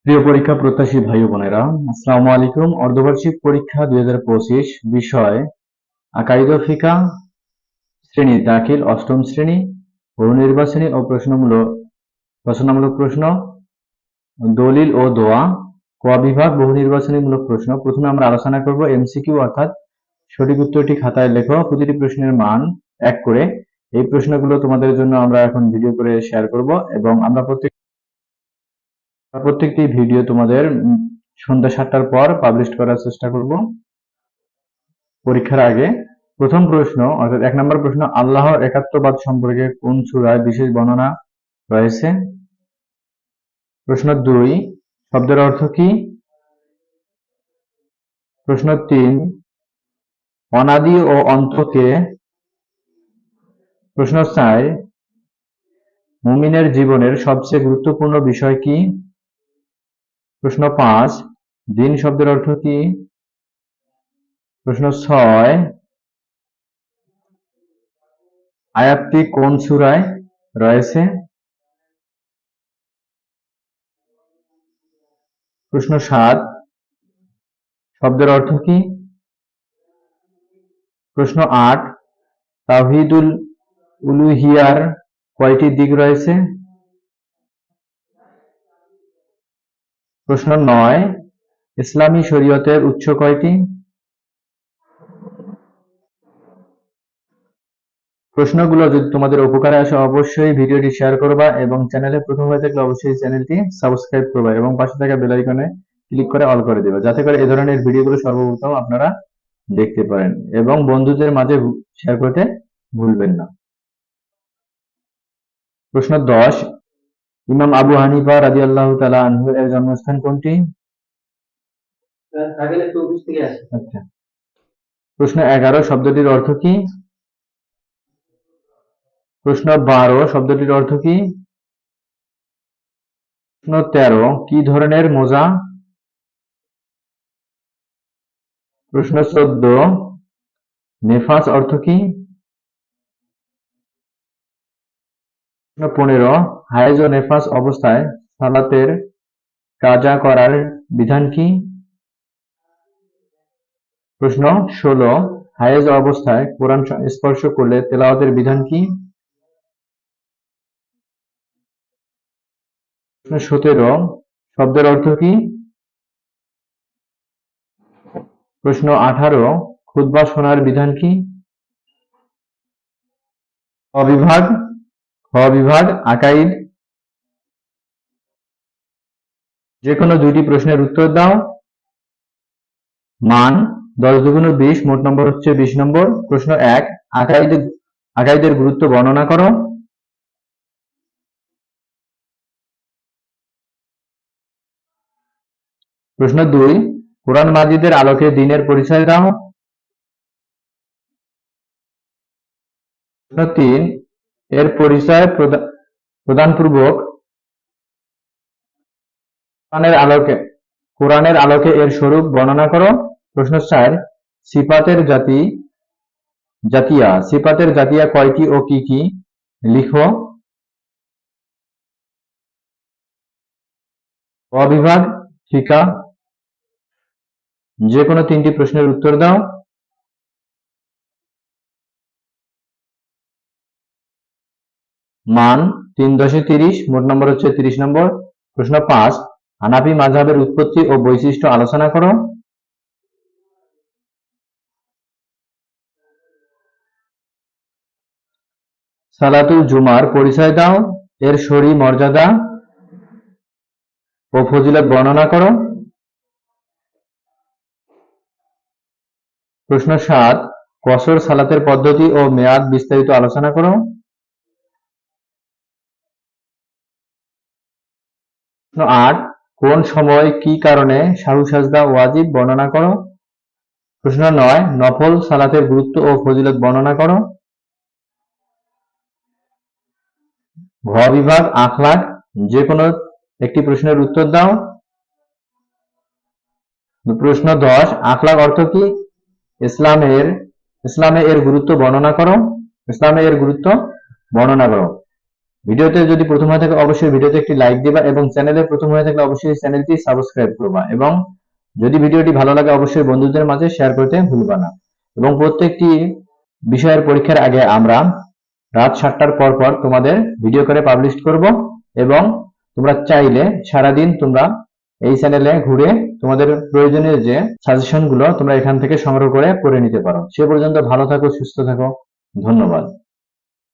প্রিয় পরীক্ষা প্রত্যাশী ভাই ও বোনেরা, আসসালামু আলাইকুম। অর্ধবার্ষিক পরীক্ষা 2025 বিষয় আকাইদ ও ফিকা, শ্রেণী দাখিল অষ্টম শ্রেণী, বহু নির্বাচনী ও রচনামূলক প্রশ্ন, দলিল ও দোয়া, ক বিভাগ বহু নির্বাচনীমূলক প্রশ্ন। প্রথমে আমরা আলোচনা করব এমসিকিউ অর্থাৎ সঠিক উত্তরটি খাতায় লেখো, প্রতিটি প্রশ্নের মান 1 করে। এই প্রশ্নগুলো তোমাদের জন্য আমরা এখন ভিডিও করে শেয়ার করব এবং আমরা প্রত্যেকটি ভিডিও তোমাদের সন্ধ্যা 7টার পর পাবলিশ করার চেষ্টা করব পরীক্ষার আগে। প্রথম প্রশ্ন অর্থাৎ 1 নম্বর প্রশ্ন, আল্লাহর একাত্মবাদ সম্পর্কে কোন সূরায় বিশেষ বর্ণনা রয়েছে? প্রশ্ন 2, শব্দের অর্থ কি? প্রশ্ন 3, অনাদি ও অন্ত কে? প্রশ্ন 4, মুমিনের জীবনের সবচেয়ে গুরুত্বপূর্ণ বিষয় কি? প্রশ্ন 5, দ্বীন শব্দের অর্থ কি? প্রশ্ন 6, আয়াতটি কোন সূরায় রয়েছে? প্রশ্ন 7, শব্দের অর্থ কি? প্রশ্ন 8, তাওহীদুল উলুহিয়ার কয়টি দিক রয়েছে? প্রশ্ন 9, ইসলামী শরীয়তের উৎস কয়টি? প্রশ্নগুলো যদি তোমাদের উপকারে আসে অবশ্যই ভিডিওটি শেয়ার করবা এবং চ্যানেলে প্রথম হয়ে থাকলে অবশ্যই চ্যানেলটি সাবস্ক্রাইব করবা এবং পাশে থাকা বেল আইকনে ক্লিক করে অল করে দিবা, যাতে করে এই ধরনের ভিডিওগুলো সর্বপ্রথম আপনারা দেখতে পারেন এবং বন্ধুদের মাঝে শেয়ার করতে ভুলবেন না। প্রশ্ন 10, ইমাম আবু হানিফা রাদিয়াল্লাহু তাআলা আনহু এর জন্মস্থান কোনটি? আচ্ছা। প্রশ্ন 11, শব্দটির অর্থ কি? প্রশ্ন 12, শব্দটির অর্থ কি? প্রশ্ন 13, কি ধরনের মোজা? প্রশ্ন 14, নেফাস অর্থ কি? প্রশ্ন 15, হায়েজ ও নেফাস অবস্থায় সালাতের কাজা করার বিধান কি? প্রশ্ন 16, হায়েজ অবস্থায় কোরআন স্পর্শ করলে তেলাওয়াতের বিধান কি? প্রশ্ন 17, শব্দের অর্থ কি? প্রশ্ন 18, খুতবা শোনার বিধান কি? খ বিভাগ আকাইদ। যে কোনো 2টি প্রশ্নের উত্তর দাও। মান 10 দুগুণ 20, মোট নম্বর হচ্ছে 20 নম্বর। প্রশ্ন 1, আকাইদের গুরুত্ব বর্ণনা করো। প্রশ্ন 2, কোরআন মাজিদের আলোকে দ্বীনের পরিচয় দাও। প্রশ্ন 3, এর পরিচয় প্রদানপূর্বক কোরআনের আলোকে এর স্বরূপ বর্ণনা করো। প্রশ্ন 4, সিফাতের জাতিয়া কয়টি ও কি কি? লিখো। ক বিভাগ ফিকা। যে কোনো 3টি প্রশ্নের উত্তর দাও। মান 3×30, মোট নম্বর হচ্ছে 30 নম্বর। প্রশ্ন 5, হানাফি মাযহাবের উৎপত্তি ও বৈশিষ্ট্য আলোচনা করো। সালাতুল জুমার পরিচয় দাও, এর শরঈ মর্যাদা ও ফজিলত বর্ণনা করো। প্রশ্ন 7, কসর সালাতের পদ্ধতি ও মেয়াদ বিস্তারিত আলোচনা করো। প্রশ্ন 8, কোন সময় কি কারণে সাহু সাজদা ওয়াজিব বর্ণনা করো। প্রশ্ন 9, নফল সালাতের গুরুত্ব ও ফজিলত বর্ণনা করো। ঘ বিভাগ আখলাক। যে কোনো একটি প্রশ্নের উত্তর দাও। প্রশ্ন 10, আখলাক অর্থ কি? ইসলামে এর গুরুত্ব বর্ণনা করো। ভিডিওতে যদি প্রথম হয়ে থাকে অবশ্যই ভিডিওতে একটি লাইক দিবা এবং চ্যানেলে প্রথম হয়ে থাকলে অবশ্যই চ্যানেলটি সাবস্ক্রাইব করবা এবং যদি ভিডিওটি ভালো লাগে অবশ্যই বন্ধুদের মাঝে শেয়ার করতে ভুলবা না। এবং প্রত্যেকটি বিষয়ের পরীক্ষার আগে আমরা রাত 7টার পর পর তোমাদের ভিডিও করে পাবলিশ করব এবং তোমরা চাইলে সারাদিন তোমরা এই চ্যানেলে ঘুরে তোমাদের প্রয়োজনীয় যে সাজেশন গুলো তোমরা এখান থেকে সংগ্রহ করে পড়ে নিতে পারো। সে পর্যন্ত ভালো থাকো, সুস্থ থাকো, ধন্যবাদ।